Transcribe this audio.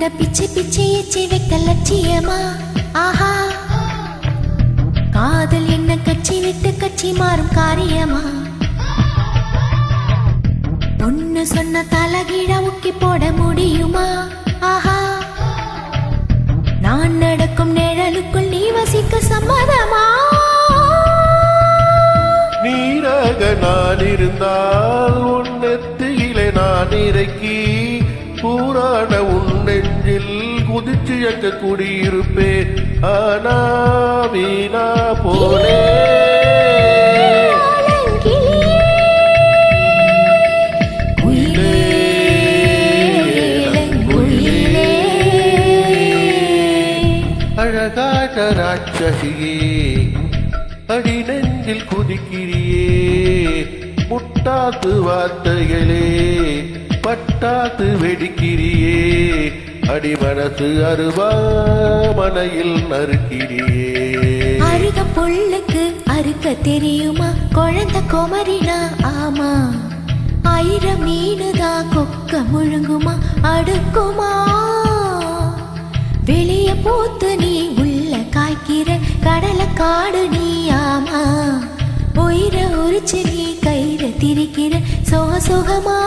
உன்னை பிச்சை பிச்சை எச்சி வைக்க லட்சியமா ஆஹா காதல் என்ன கட்சி விட்டு கட்சி மாறும் காரியமா ஒன்னு சொன்ன தலகீழ உக்கி போட முடியுமா ஆஹா நான் நடக்கும் நிழலுக்குள் நீ வசிக்க சம்மதமா நீராக நான் இருந்தால் உன்னெத்தியிலே நான் இறக்கி பூரான உன் நெஞ்சில் குதிச்சு எங்க குடியிருப்பேன் ஆனா வீணா போலே அழகான ராட்சசியே அடி நெஞ்சில் குதிக்கிறியே முட்டாத்து வார்த்தைகளே பட்டாத்து வெடிக்கிறியே அடி மனசு அருவாமனையில் நறுக்கிறியே அருக புல்லுக்கு அறுக்க தெரியுமா குழந்தை குமரினா ஆமா ஆயிரம் மீனுதான் கொக்க முழுங்குமா அடுக்குமா வெளிய போத்து நீ உள்ள காய்க்கிற கடலை காடு நீ ஆமா உயிரை உரிச்சு நீ கயிற திரிக்கிற சுகமா